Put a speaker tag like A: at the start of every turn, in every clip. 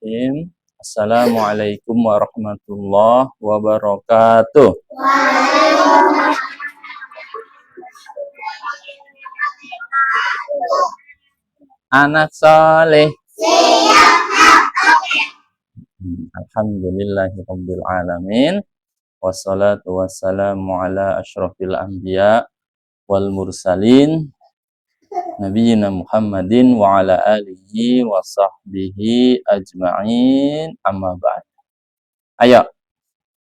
A: Bismillahirrahmanirrahim. Assalamualaikum warahmatullahi wabarakatuh. Anak soleh. Alhamdulillahirabbil alamin. Wassalatu wassalamu ala asyrafil anbiya wal mursalin Nabiyina Muhammadin wa ala alihi wa sahbihi ajma'in, amma ba'd. Ayo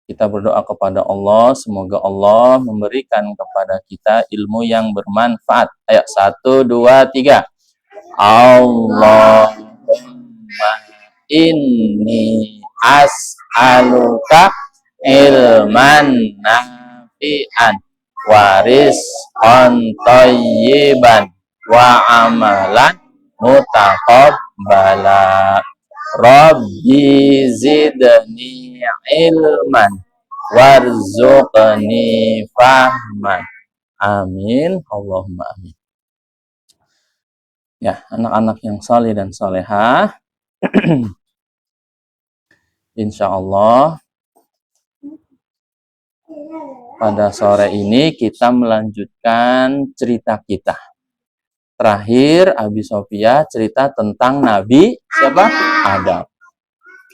A: kita berdoa kepada Allah, semoga Allah memberikan kepada kita ilmu yang bermanfaat. Ayo 1, 2, 3. Allahumma inni as'aluka ilman nafi'an wa rizqan thayyiban wa amalan mutaqabbala. Rabbi zidni ilman warzuqni fahman. Amin. Allahumma amin. Ya, anak-anak yang saleh dan salehah, insya Allah pada sore ini kita melanjutkan cerita kita. Terakhir, Abi Sofia cerita tentang Nabi siapa? Adam.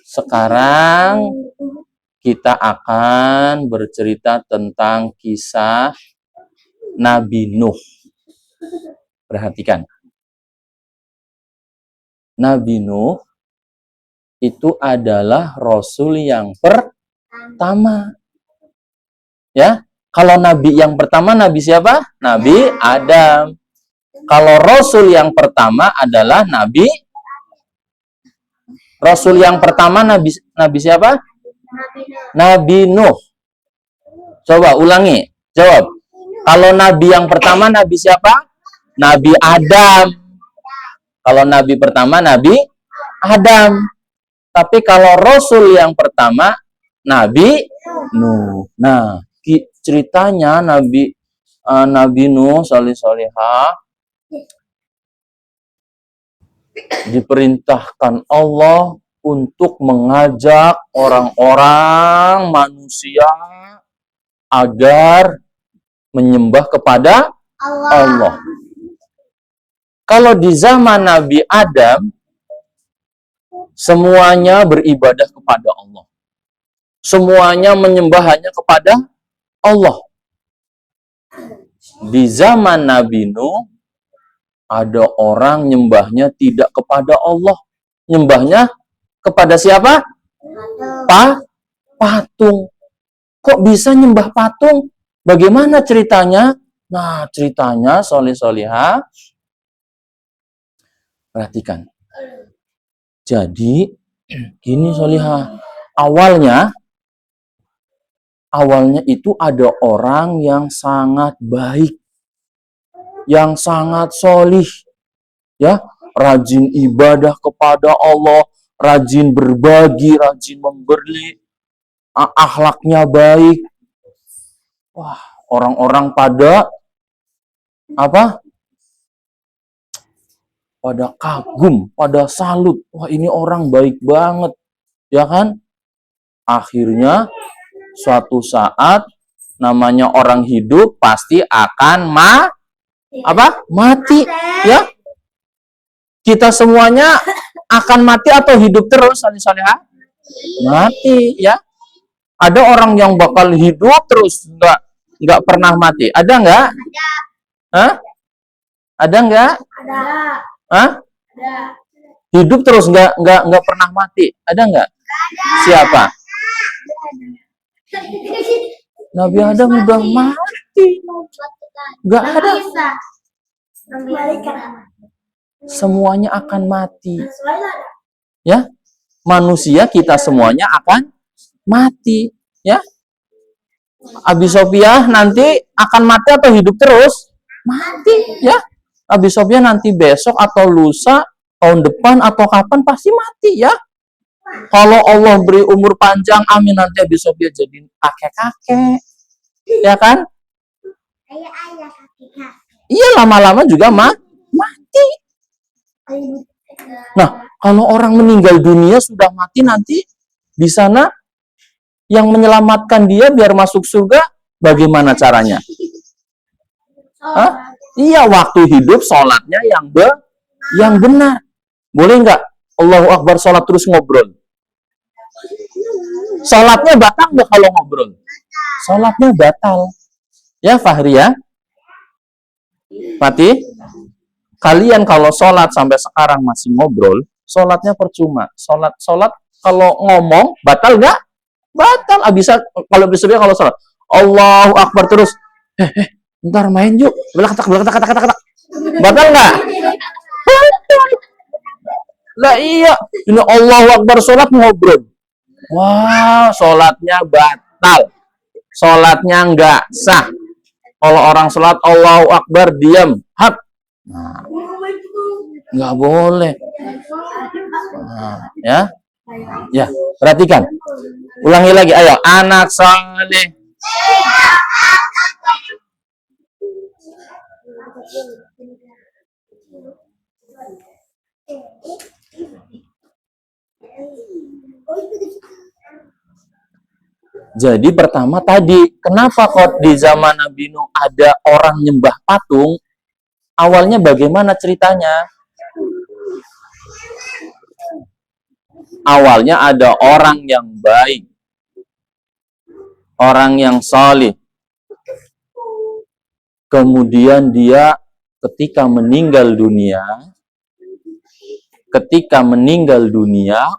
A: Sekarang kita akan bercerita tentang kisah Nabi Nuh. Perhatikan. Nabi Nuh itu adalah Rasul yang pertama. Ya, kalau Nabi yang pertama Nabi siapa? Nabi Adam. Kalau Rasul yang pertama adalah Rasul yang pertama Nabi siapa? Nabi Nuh. Coba ulangi, jawab. Kalau Nabi yang pertama Nabi siapa? Nabi Adam. Kalau Nabi pertama Nabi Adam. Tapi kalau Rasul yang pertama Nabi Nuh. Nah, ceritanya Nabi Nuh salihah diperintahkan Allah untuk mengajak orang-orang manusia agar menyembah kepada Allah. Kalau di zaman Nabi Adam, semuanya beribadah kepada Allah. Semuanya menyembah hanya kepada Allah. Di zaman Nabi Nuh, ada orang nyembahnya tidak kepada Allah. Nyembahnya kepada siapa? Patung. Kok bisa nyembah patung? Bagaimana ceritanya? Nah, ceritanya solihah. Perhatikan. Jadi, gini solihah. Awalnya itu ada orang yang sangat baik, yang sangat solih, ya, rajin ibadah kepada Allah, rajin berbagi, rajin memberi, akhlaknya baik. Wah, orang-orang pada pada kagum, pada salut. Wah, ini orang baik banget, ya kan? Akhirnya suatu saat namanya orang hidup pasti akan mati, ya. Kita semuanya akan mati atau hidup terus, salihah? Mati, ya. Ada orang yang bakal hidup terus nggak pernah mati. Ada nggak? Hah? Ada nggak? Ada. Hah? Ada. Hidup terus nggak pernah mati. Ada nggak? Siapa? Nabi Adam udah mati. Nggak ada. Semuanya akan mati. Ya, manusia kita semuanya akan mati. Ya, Abi Sofia nanti akan mati atau hidup terus? Mati. Ya, Abi Sofia nanti besok atau lusa, tahun depan atau kapan pasti mati. Ya, kalau Allah beri umur panjang, amin, nanti Abi Sofia jadi kakek-kakek. Ya kan? Iya, lama-lama juga mati. Nah, kalau orang meninggal dunia sudah mati nanti di sana yang menyelamatkan dia biar masuk surga, bagaimana caranya? Hah? Iya, waktu hidup sholatnya yang benar. Boleh nggak Allahu Akbar sholat terus ngobrol? Sholatnya batal nggak kalau ngobrol? Sholatnya batal. Ya Fahri ya? Fatih? Kalian kalau sholat sampai sekarang masih ngobrol, sholatnya percuma. Sholat kalau ngomong batal nggak? Batal. Bisa kalau besoknya kalau sholat Allahu Akbar terus, ntar main yuk, belak kata. Batal nggak? Lah iya, ini Allahu Akbar sholat ngobrol. Wah, sholatnya batal. Sholatnya nggak sah. Kalau orang sholat Allahu Akbar diam, hap. Nah, nggak boleh. Nah, ya, perhatikan. Ulangi lagi, ayo. Anak saleh. Jadi pertama tadi, kenapa kok di zaman Nabi Nuh ada orang nyembah patung? Awalnya bagaimana ceritanya? Awalnya ada orang yang baik, orang yang saleh. Kemudian dia ketika meninggal dunia,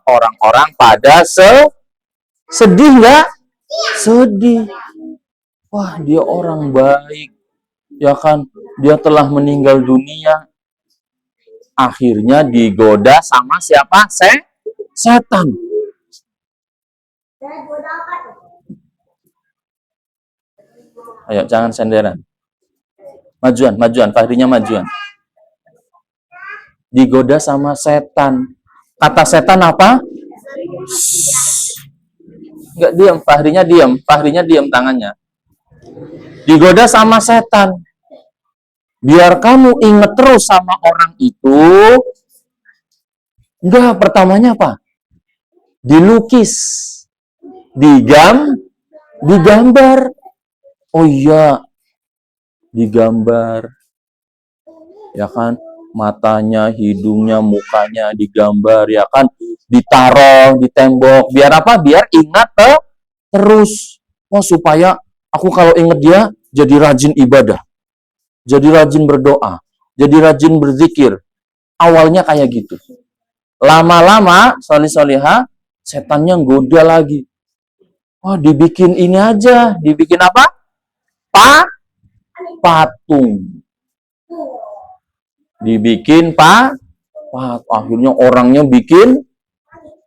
A: orang-orang pada sedih nggak? Sedih. Wah, dia orang baik. Ya kan, dia telah meninggal dunia. Akhirnya digoda sama siapa? Setan. Ayo, jangan senderan. Majuan. Fahrinya majuan. Digoda sama setan. Kata setan apa? Enggak, diam. Fahrinya diam tangannya. Digoda sama setan. Biar kamu inget terus sama orang itu. Enggak, pertamanya apa? Dilukis. Digambar. Oh iya. Digambar. Ya kan? Matanya, hidungnya, mukanya digambar, ya kan? Ditaruh di tembok. Biar apa? Biar ingat terus. Oh, supaya aku kalau ingat dia jadi rajin ibadah. Jadi rajin berdoa. Jadi rajin berzikir. Awalnya kayak gitu. Lama-lama, solih-solihah, setannya goda lagi. Oh, dibikin ini aja. Dibikin apa? Patung. Dibikin akhirnya orangnya bikin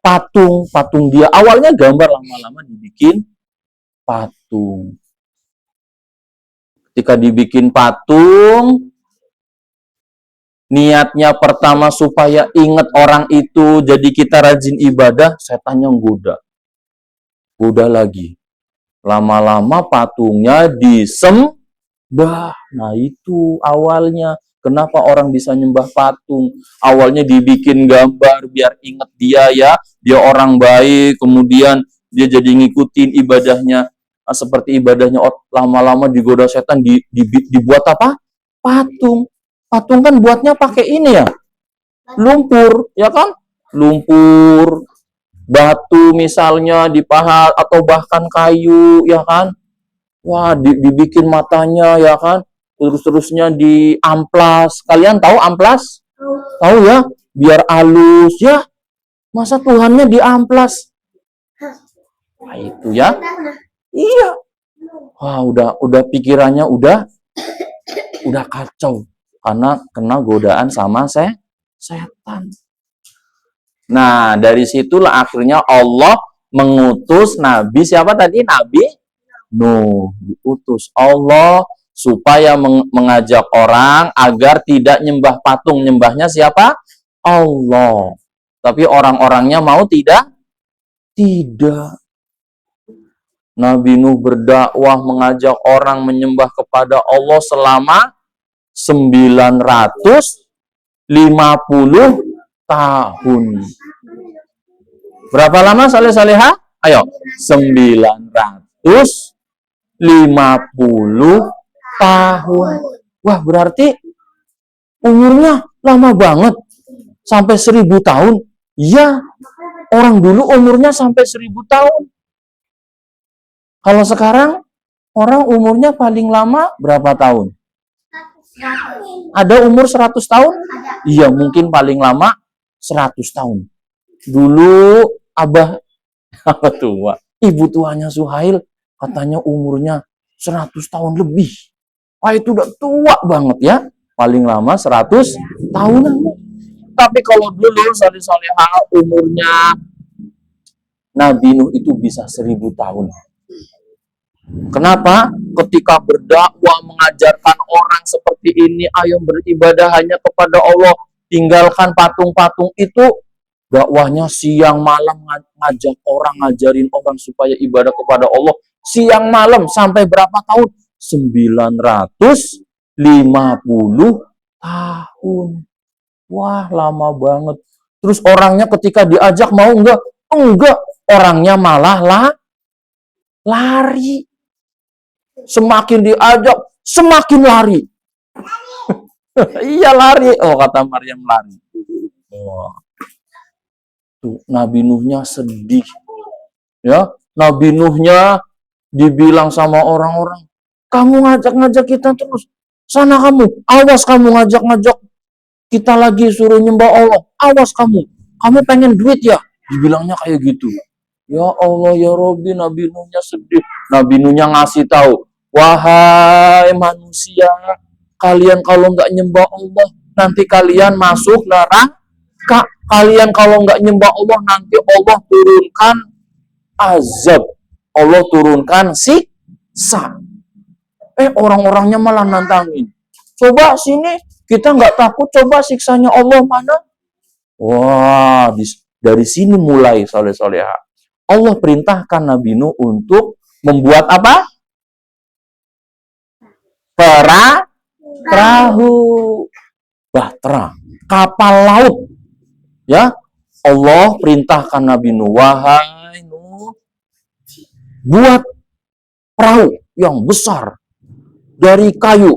A: patung dia. Awalnya gambar, lama-lama dibikin patung. Ketika dibikin patung, niatnya pertama supaya ingat orang itu, jadi kita rajin ibadah, setannya goda lagi. Lama-lama patungnya disembah. Nah, itu awalnya. Kenapa orang bisa nyembah patung? Awalnya dibikin gambar biar ingat dia ya, dia orang baik, kemudian dia jadi ngikutin ibadahnya seperti ibadahnya. Lama-lama digoda setan, dibuat apa? Patung. Patung kan buatnya pakai ini ya, lumpur, ya kan? Lumpur, batu misalnya dipahat atau bahkan kayu, ya kan? Wah, dibikin matanya, ya kan? Terus-terusnya di amplas. Kalian tahu amplas? Tahu ya? Biar halus ya. Masa Tuhannya di amplas? Nah, itu ya. Iya. Wah, udah pikirannya udah kacau karena kena godaan sama setan. Nah, dari situlah akhirnya Allah mengutus Nabi siapa tadi? Nabi Nuh. Diutus Allah supaya mengajak orang agar tidak nyembah patung. Nyembahnya siapa? Allah. Tapi orang-orangnya mau tidak? Tidak. Nabi Nuh berdakwah mengajak orang menyembah kepada Allah selama 950 tahun. Berapa lama saleh soleha? Ayo, 950 tahun. Wah, berarti umurnya lama banget. Sampai 1000 tahun. Iya, orang dulu umurnya sampai 1000 tahun. Kalau sekarang, orang umurnya paling lama berapa tahun? Ada umur 100 tahun? Iya, mungkin paling lama 100 tahun. Dulu abah tua, ibu tuanya Suhail katanya umurnya 100 tahun lebih. Wah, itu udah tua banget ya. Paling lama 100 tahunan. Tapi kalau dulu saleh-soleha umurnya Nabi Nuh itu bisa 1000 tahun. Kenapa? Ketika berdakwah mengajarkan orang seperti ini, ayo beribadah hanya kepada Allah, tinggalkan patung-patung itu, dakwahnya siang malam ngajak orang, ngajarin orang supaya ibadah kepada Allah siang malam sampai berapa tahun? 950 tahun. Wah, lama banget. Terus orangnya ketika diajak mau enggak? Enggak. Orangnya malah lari. Semakin diajak, semakin lari. Iya lari. Oh, kata Maryam lari. Wah. Tuh, Nabi Nuhnya sedih. Ya, Nabi Nuhnya dibilang sama orang-orang, kamu ngajak-ngajak kita terus. Sana kamu, awas kamu ngajak-ngajak kita lagi suruh nyembah Allah. Awas kamu. Kamu pengen duit ya? Dibilangnya kayak gitu. Ya Allah, ya Robbi, Nabi Nuhnya sedih. Nabi Nuhnya ngasih tahu, wahai manusia, kalian kalau nggak nyembah Allah, nanti kalian masuk neraka. Kalian kalau nggak nyembah Allah, nanti Allah turunkan azab. Allah turunkan siksa. Orang-orangnya malah nantangin. Coba sini, kita nggak takut, coba siksanya Allah mana? Wah, dari sini mulai soleh-soleha. Allah perintahkan Nabi Nuh untuk membuat apa? Perahu. Bahtera. Kapal laut. Ya, Allah perintahkan Nabi Nuh, wahai Nuh, buat perahu yang besar dari kayu.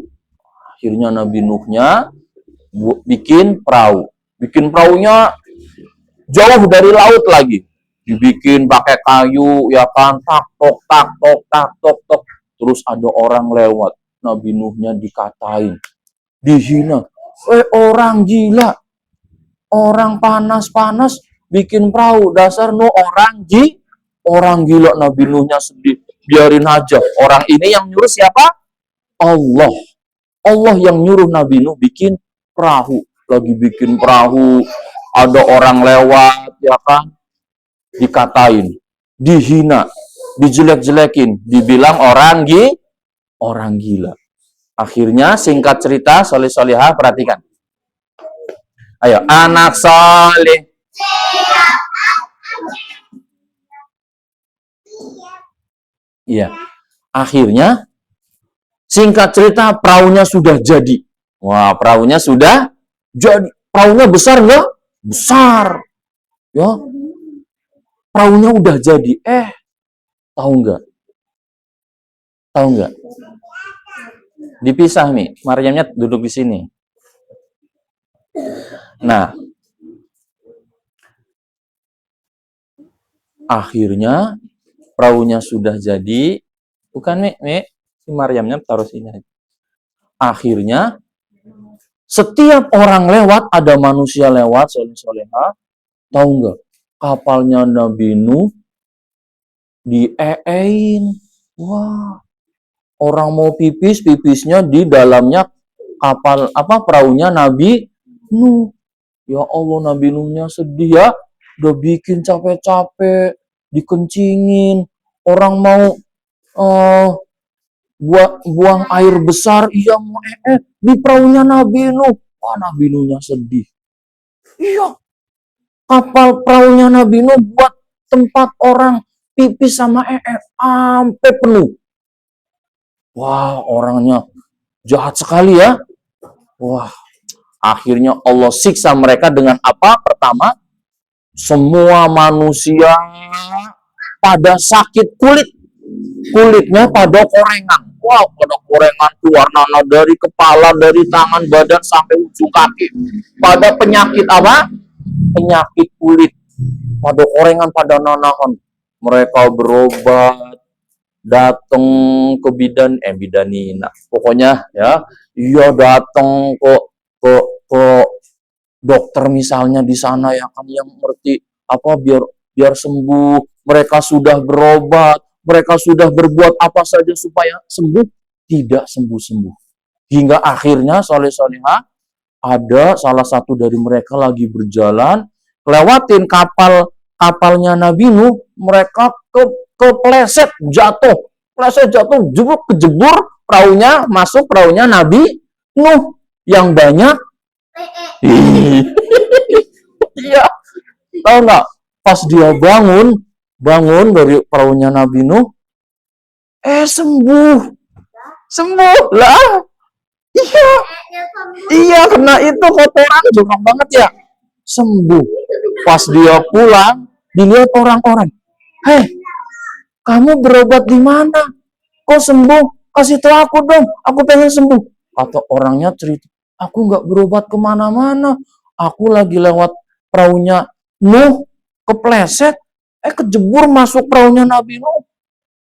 A: Akhirnya Nabi Nuhnya bikin perahu. Bikin perahunya jauh dari laut lagi. Dibikin pakai kayu, ya kan, tak tok. Terus ada orang lewat. Nabi Nuhnya dikatain, dihina. Orang gila. Orang panas-panas bikin perahu. Dasar Nuh orang gila. Nabi Nuhnya sedih. Biarin aja. Orang ini yang nyuruh siapa? Allah. Allah yang nyuruh Nabi Nuh bikin perahu. Lagi bikin perahu, ada orang lewat, ya kan, dikatain, dihina, dijelek-jelekin, dibilang orang gila. Akhirnya singkat cerita, soleh-solehah, perhatikan. Ayo, anak soleh. Iya. Akhirnya singkat cerita, perahunya sudah jadi. Wah, perahunya sudah jadi. Perahunya besar nggak? Besar. Ya. Perahunya udah jadi. Tahu nggak? Tahu nggak? Dipisah nih. Maryamnya duduk di sini. Nah. Akhirnya perahunya sudah jadi. Bukan, Mi. Si Maryamnya taruh sini. Akhirnya setiap orang lewat, ada manusia lewat, soleh-soleha, tahu nggak? Kapalnya Nabi Nuh dieein. Wah, orang mau pipis, pipisnya di dalamnya kapal perahunya Nabi Nuh. Ya Allah, Nabi Nuhnya sedih ya. Udah bikin capek-capek, dikencingin. Orang mau buang air besar, iya mau di perahunya Nabi Nuh. Wah, Nabi Nuhnya sedih. Iya, kapal perahunya Nabi Nuh buat tempat orang pipis sama sampai penuh. Wah, orangnya jahat sekali ya. Wah, Akhirnya Allah siksa mereka dengan apa? Pertama, semua manusia pada sakit kulit. Kulitnya pada korengan. Wow, pada korengan keluar nanah dari kepala, dari tangan, badan sampai ujung kaki. Pada penyakit apa? Penyakit kulit. Pada korengan, pada nanahan. Mereka berobat, datang ke bidanina. Pokoknya ya, iya datang ke ke dokter misalnya di sana ya kan yang ngerti apa biar sembuh. Mereka sudah berobat, mereka sudah berbuat apa saja supaya sembuh, tidak sembuh-sembuh. Hingga akhirnya soleh-solehah ada salah satu dari mereka lagi berjalan, lewatin kapalnya Nabi Nuh, mereka kepleset jatuh, jebur kejebur perahunya, masuk perahunya Nabi Nuh yang banyak. Iya, tahu nggak? Pas dia bangun dari perahunya Nabi Nuh, sembuh lah. Iya, iya, kena itu kotoran jorok banget ya. Sembuh. Pas dia pulang, dilihat orang-orang. Hei, kamu berobat di mana? Kok sembuh? Kasih tahu aku dong, aku pengen sembuh. Kata orangnya cerita, aku nggak berobat kemana-mana. Aku lagi lewat perahunya Nuh, kepleset, kejebur masuk perahunya Nabi Nuh.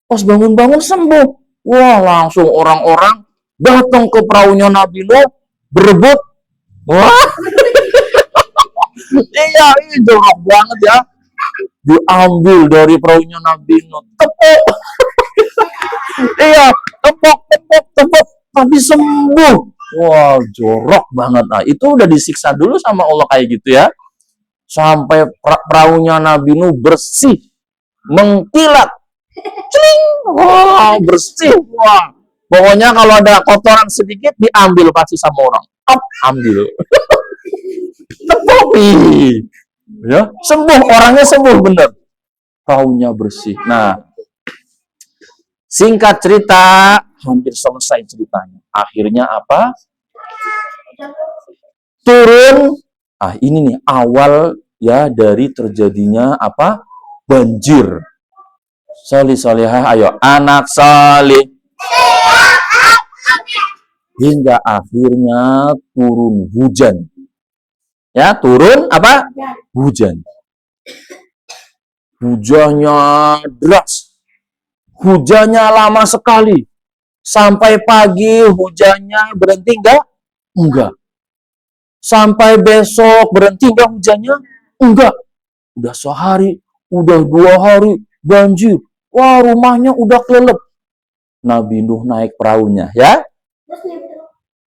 A: Pas bangun-bangun sembuh. Wah, langsung orang-orang datang ke perahunya Nabi Nuh, berebut. Wah, iya, ini jorok banget ya. Diambil dari perahunya Nabi Nuh, tepuk. Iya, tepuk, tapi sembuh. Wah, jorok banget. Nah, itu udah disiksa dulu sama Allah kayak gitu ya. Sampai perahunya Nabi Nuh bersih, mengkilat. Celing. Wah, bersih. Wah. Pokoknya kalau ada kotoran sedikit diambil pasti sama orang. Ambil. Tepuk. Ya, sembuh, orangnya sembuh bener. Perahunya bersih. Nah, singkat cerita, hampir selesai ceritanya. Akhirnya apa? Turun. Ini nih awal ya dari terjadinya apa? Banjir. Soleh-solehah, ayo anak saleh. Hingga akhirnya turun hujan. Ya, turun apa? Hujan. Hujannya deras. Hujannya lama sekali. Sampai pagi hujannya berhenti enggak? Enggak. Sampai besok berhenti enggak hujannya? Enggak. Udah sehari, udah 2 hari, banjir. Wah, rumahnya udah kelelep. Nabi Nuh naik perahunya, ya?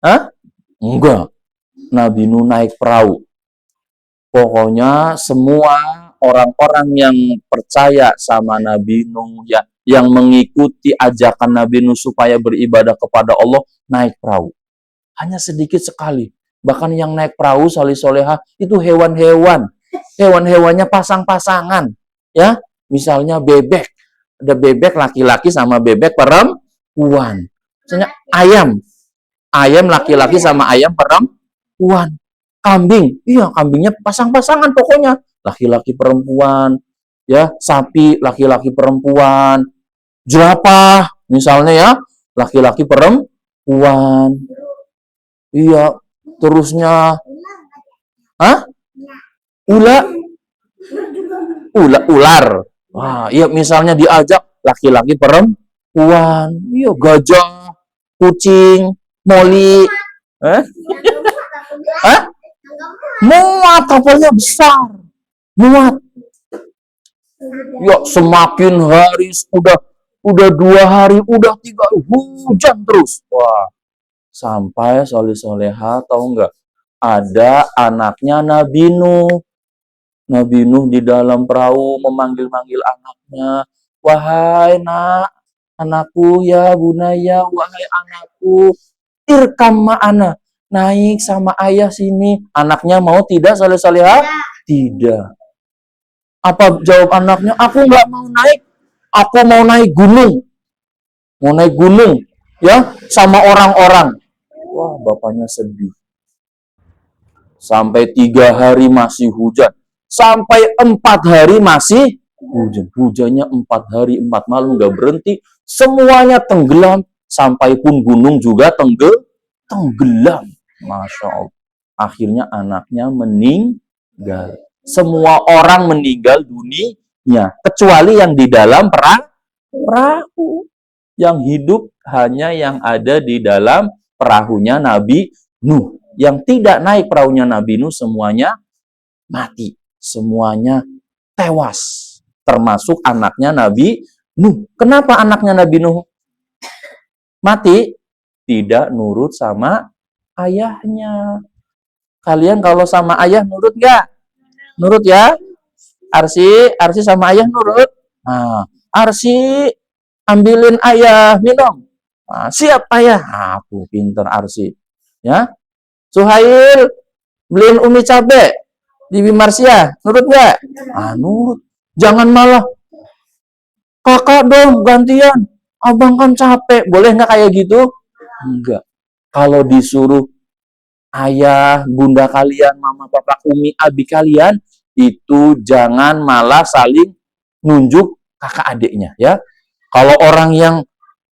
A: Hah? Enggak. Nabi Nuh naik perahu. Pokoknya semua orang-orang yang percaya sama Nabi Nuh, ya, yang mengikuti ajakan Nabi Nuh supaya beribadah kepada Allah, naik perahu. Hanya sedikit sekali. Bahkan yang naik perahu, soleh-solehah, itu hewan-hewan. Hewan-hewannya pasang-pasangan. Ya, misalnya bebek. Ada bebek laki-laki sama bebek perempuan. Misalnya ayam. Ayam laki-laki sama ayam perempuan. Kambing. Iya, kambingnya pasang-pasangan pokoknya. Laki-laki perempuan. Ya, sapi laki-laki perempuan. Jerapah misalnya ya, laki-laki perempuan. Iya, terusnya ular. Wah, iya misalnya diajak laki-laki perempuan. Iya, gajah, kucing, moli. Muat, kapalnya besar. Muat. Ya, semakin hari udah 2 hari, udah 3 hujan terus. Wah, sampai soleh-soleha tahu nggak? Ada anaknya Nabi Nuh. Nabi Nuh di dalam perahu memanggil-manggil anaknya. Wahai anakku ya bunaya, wahai anakku, irkam ma'ana. Naik sama ayah sini. Anaknya mau tidak soleh-soleha? Tidak. Apa jawab anaknya? Aku nggak mau naik. Aku mau naik gunung. Mau naik gunung. Ya, sama orang-orang. Wah, bapaknya sedih. Sampai 3 hari masih hujan. Sampai 4 hari masih hujan. Hujannya 4 hari, 4 malam nggak berhenti. Semuanya tenggelam. Sampai pun gunung juga tenggelam. Masya Allah. Akhirnya anaknya meninggal. Semua orang meninggal dunia. Kecuali yang di dalam perahu. Yang hidup hanya yang ada di dalam perahunya Nabi Nuh. Yang tidak naik perahunya Nabi Nuh semuanya mati. Semuanya tewas. Termasuk anaknya Nabi Nuh. Kenapa anaknya Nabi Nuh mati? Tidak nurut sama ayahnya. Kalian kalau sama ayah nurut nggak? Nurut ya? Arsi sama ayah nurut. Nah, Arsi ambilin ayah minum. Nah, siap ayah. Aku pinter Arsi. Ya, Suhail beliin umi cabe di Bimarsia. Nurut nggak? Ah, nurut. Jangan malah kakak dong gantian. Abang kan capek. Boleh nggak kayak gitu? Enggak. Kalau disuruh ayah, bunda kalian, mama, papa, umi, abi kalian, itu jangan malah saling nunjuk kakak adiknya, ya. Kalau orang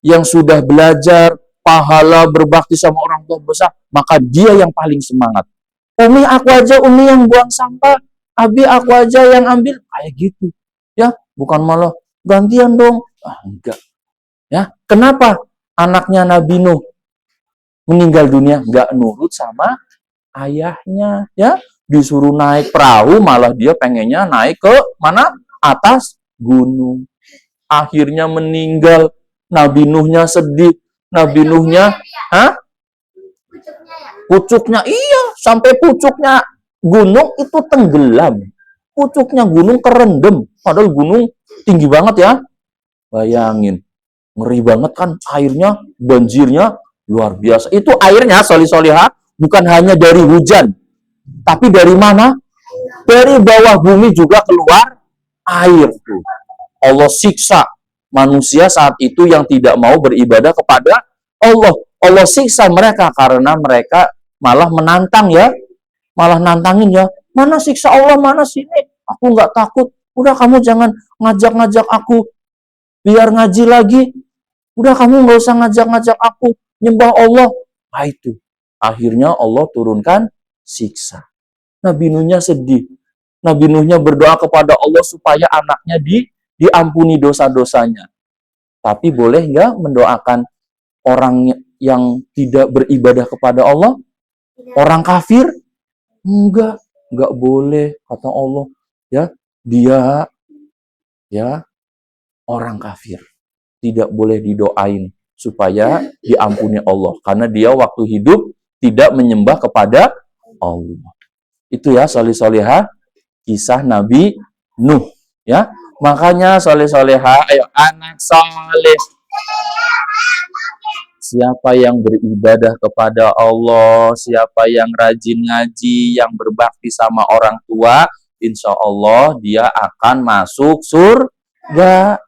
A: yang sudah belajar pahala berbakti sama orang tua besar, maka dia yang paling semangat. Umi aku aja, umi yang buang sampah, abi aku aja yang ambil, kayak gitu, ya. Bukan malah gantian dong. Ah, enggak. Ya, kenapa anaknya Nabi Nuh meninggal dunia? Enggak nurut sama ayahnya, ya. Disuruh naik perahu, malah dia pengennya naik ke mana? Atas gunung. Akhirnya meninggal. Nabi Nuhnya sedih. Nabi Nuhnya, pucuknya, iya, sampai pucuknya gunung itu tenggelam. Pucuknya gunung kerendam. Padahal gunung tinggi banget ya. Bayangin. Ngeri banget kan airnya, banjirnya luar biasa. Itu airnya, solihah, bukan hanya dari hujan. Tapi dari mana? Dari bawah bumi juga keluar air. Allah siksa manusia saat itu yang tidak mau beribadah kepada Allah. Allah siksa mereka karena mereka malah menantang ya. Malah nantangin ya. Mana siksa Allah, mana sini? Aku nggak takut. Udah kamu jangan ngajak-ngajak aku biar ngaji lagi. Udah kamu nggak usah ngajak-ngajak aku nyembah Allah. Nah itu. Akhirnya Allah turunkan siksa. Nabi Nuhnya sedih. Nabi Nuhnya berdoa kepada Allah supaya anaknya diampuni dosa-dosanya. Tapi boleh nggak mendoakan orang yang tidak beribadah kepada Allah? Orang kafir? Enggak boleh, kata Allah. Ya, dia ya orang kafir. Tidak boleh didoain supaya diampuni Allah. Karena dia waktu hidup tidak menyembah kepada Allah. Itu ya, solih-solihah, kisah Nabi Nuh. Ya, makanya solih-solihah, ayo anak soleh. Siapa yang beribadah kepada Allah, siapa yang rajin ngaji, yang berbakti sama orang tua, insya Allah dia akan masuk surga.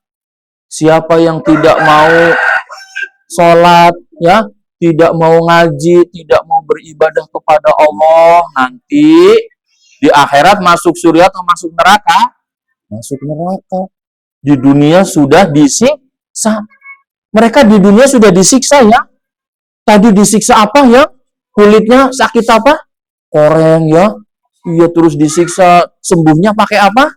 A: Siapa yang tidak mau sholat, ya, tidak mau ngaji, tidak mau beribadah kepada Allah, nanti di akhirat masuk surga atau masuk neraka? Masuk neraka. Di dunia sudah disiksa. Mereka di dunia sudah disiksa ya. Tadi disiksa apa ya? Kulitnya sakit apa? Koreng ya. Iya, terus disiksa, sembuhnya pakai apa?